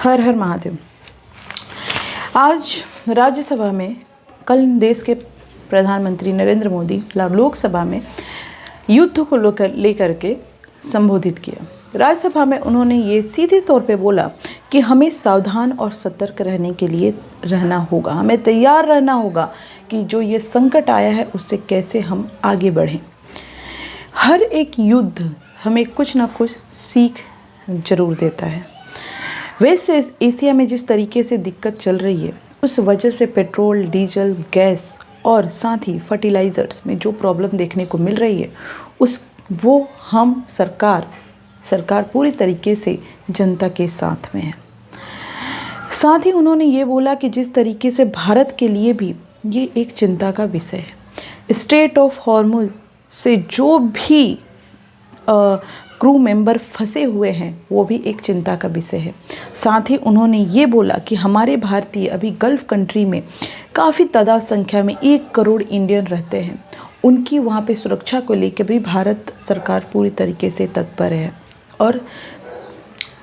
हर हर महादेव। आज राज्यसभा में कल देश के प्रधानमंत्री नरेंद्र मोदी लोकसभा में युद्ध को लेकर के संबोधित किया। राज्यसभा में उन्होंने ये सीधे तौर पे बोला कि हमें सावधान और सतर्क रहने के लिए रहना होगा, हमें तैयार रहना होगा कि जो ये संकट आया है उससे कैसे हम आगे बढ़ें। हर एक युद्ध हमें कुछ ना कुछ सीख जरूर देता है। वेस्ट एशिया में जिस तरीके से दिक्कत चल रही है उस वजह से पेट्रोल, डीजल, गैस और साथ ही फर्टिलाइज़र्स में जो प्रॉब्लम देखने को मिल रही है वो हम सरकार पूरी तरीके से जनता के साथ में है। साथ ही उन्होंने ये बोला कि जिस तरीके से भारत के लिए भी ये एक चिंता का विषय है। स्ट्रेट ऑफ हॉर्मुज से जो भी क्रू मेंबर फंसे हुए हैं वो भी एक चिंता का विषय है। साथ ही उन्होंने ये बोला कि हमारे भारतीय अभी गल्फ़ कंट्री में काफ़ी तादाद संख्या में 1 करोड़ इंडियन रहते हैं। उनकी वहाँ पे सुरक्षा को लेकर भी भारत सरकार पूरी तरीके से तत्पर है और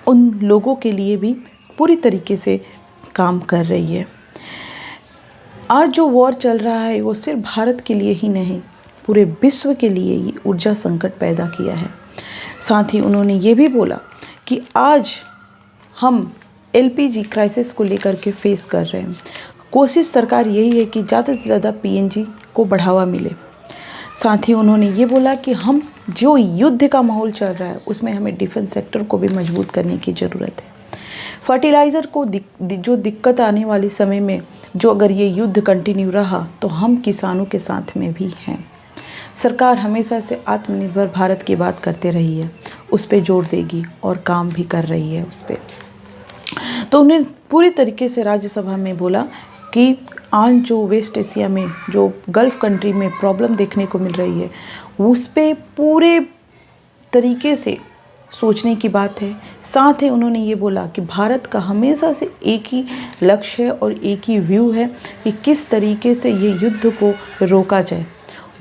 उन लोगों के लिए भी पूरी तरीके से काम कर रही है। आज जो वॉर चल रहा है वो सिर्फ भारत के लिए ही नहीं, पूरे विश्व के लिए ये ऊर्जा संकट पैदा किया है। साथ ही उन्होंने ये भी बोला कि आज हम LPG क्राइसिस को लेकर के फेस कर रहे हैं। कोशिश सरकार यही है कि ज़्यादा से ज़्यादा PNG को बढ़ावा मिले। साथ ही उन्होंने ये बोला कि हम जो युद्ध का माहौल चल रहा है उसमें हमें डिफेंस सेक्टर को भी मजबूत करने की ज़रूरत है। फर्टिलाइज़र को जो दिक्कत आने वाले समय में जो अगर ये युद्ध कंटिन्यू रहा तो हम किसानों के साथ में भी हैं। सरकार हमेशा से आत्मनिर्भर भारत की बात करते रही है, उस पर जोर देगी और काम भी कर रही है उस पर। तो उन्हें पूरी तरीके से राज्यसभा में बोला कि आज जो वेस्ट एशिया में जो गल्फ़ कंट्री में प्रॉब्लम देखने को मिल रही है उस पर पूरे तरीके से सोचने की बात है। साथ ही उन्होंने ये बोला कि भारत का हमेशा से एक ही लक्ष्य है और एक ही व्यू है कि किस तरीके से ये युद्ध को रोका जाए।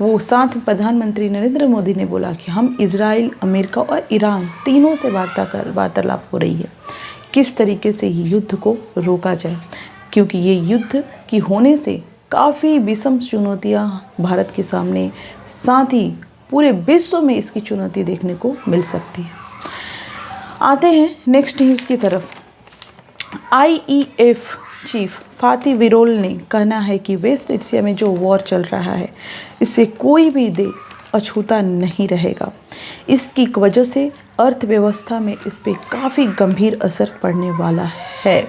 वो साथ प्रधानमंत्री नरेंद्र मोदी ने बोला कि हम इजराइल, अमेरिका और ईरान तीनों से वार्तालाप हो रही है किस तरीके से ये युद्ध को रोका जाए, क्योंकि ये युद्ध की होने से काफ़ी विषम चुनौतियाँ भारत के सामने, साथ ही पूरे विश्व में इसकी चुनौती देखने को मिल सकती है। आते हैं नेक्स्ट न्यूज़ की तरफ। IEF चीफ फाती विरोल ने कहना है कि वेस्ट एशिया में जो वॉर चल रहा है इससे कोई भी देश अछूता नहीं रहेगा। इसकी वजह से अर्थव्यवस्था में इस पर काफ़ी गंभीर असर पड़ने वाला है।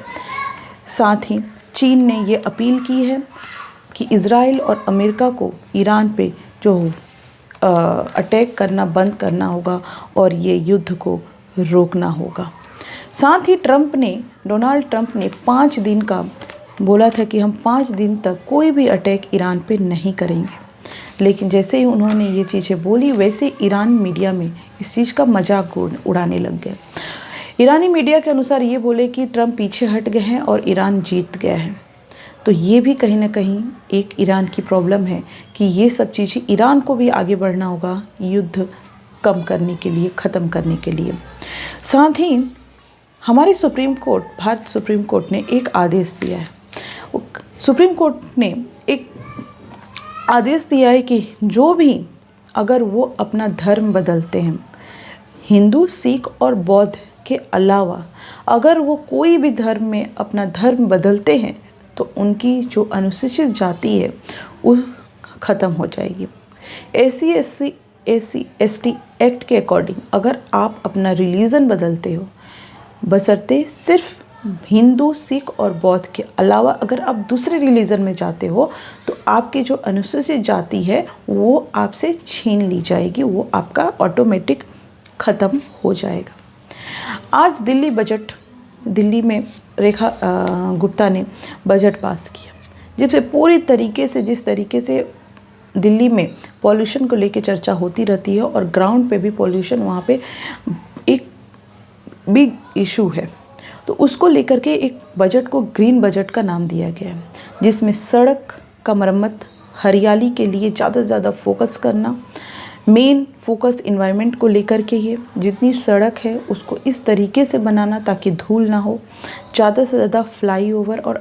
साथ ही चीन ने ये अपील की है कि इजराइल और अमेरिका को ईरान पे जो अटैक करना बंद करना होगा और ये युद्ध को रोकना होगा। साथ ही डोनाल्ड ट्रंप ने 5 दिन का बोला था कि हम 5 दिन तक कोई भी अटैक ईरान पे नहीं करेंगे, लेकिन जैसे ही उन्होंने ये चीज़ें बोली वैसे ईरान मीडिया में इस चीज़ का मजाक उड़ाने लग गया। ईरानी मीडिया के अनुसार ये बोले कि ट्रंप पीछे हट गए हैं और ईरान जीत गया है। तो ये भी कहीं ना कहीं एक ईरान की प्रॉब्लम है कि ये सब चीज़ें ईरान को भी आगे बढ़ना होगा युद्ध कम करने के लिए, ख़त्म करने के लिए। साथ ही हमारे भारत सुप्रीम कोर्ट ने एक आदेश दिया है। सुप्रीम कोर्ट ने एक आदेश दिया है कि जो भी अगर वो अपना धर्म बदलते हैं, हिंदू, सिख और बौद्ध के अलावा अगर वो कोई भी धर्म में अपना धर्म बदलते हैं तो उनकी जो अनुसूचित जाति है वो ख़त्म हो जाएगी। SC ST एक्ट के अकॉर्डिंग अगर आप अपना रिलीजन बदलते हो, बशर्ते सिर्फ हिंदू, सिख और बौद्ध के अलावा अगर आप दूसरे रिलीजन में जाते हो तो आपकी जो अनुसूचित जाति है वो आपसे छीन ली जाएगी, वो आपका ऑटोमेटिक ख़त्म हो जाएगा। आज दिल्ली में रेखा गुप्ता ने बजट पास किया, जिससे पूरी तरीके से जिस तरीके से दिल्ली में पॉल्यूशन को लेकर चर्चा होती रहती है और ग्राउंड पे भी पॉल्यूशन वहाँ पे एक बिग इशू है, तो उसको लेकर के एक बजट को ग्रीन बजट का नाम दिया गया है, जिसमें सड़क का मरम्मत, हरियाली के लिए ज़्यादा से ज़्यादा फोकस करना, मेन फोकस इन्वायरमेंट को लेकर के ही है। जितनी सड़क है उसको इस तरीके से बनाना ताकि धूल ना हो, ज़्यादा से ज़्यादा फ्लाईओवर और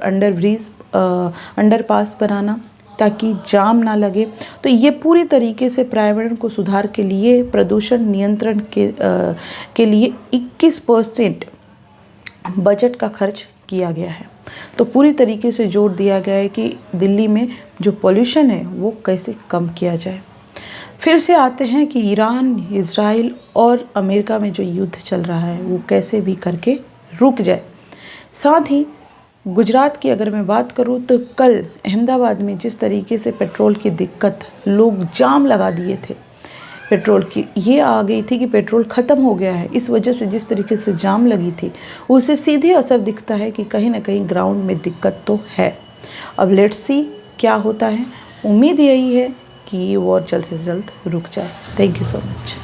अंडरपास बनाना ताकि जाम ना लगे। तो ये पूरी तरीके से पर्यावरण को सुधार के लिए, प्रदूषण नियंत्रण के लिए 21% बजट का खर्च किया गया है। तो पूरी तरीके से जोर दिया गया है कि दिल्ली में जो पॉल्यूशन है वो कैसे कम किया जाए। फिर से आते हैं कि ईरान, इज़राइल और अमेरिका में जो युद्ध चल रहा है वो कैसे भी करके रुक जाए। साथ ही गुजरात की अगर मैं बात करूँ तो कल अहमदाबाद में जिस तरीके से पेट्रोल की दिक्कत, लोग जाम लगा दिए थे पेट्रोल की, ये आ गई थी कि पेट्रोल ख़त्म हो गया है। इस वजह से जिस तरीके से जाम लगी थी उससे सीधे असर दिखता है कि कहीं ना कहीं ग्राउंड में दिक्कत तो है। अब लेट्स सी क्या होता है। उम्मीद यही है कि ये वॉर जल्द से जल्द रुक जाए। Thank you so much.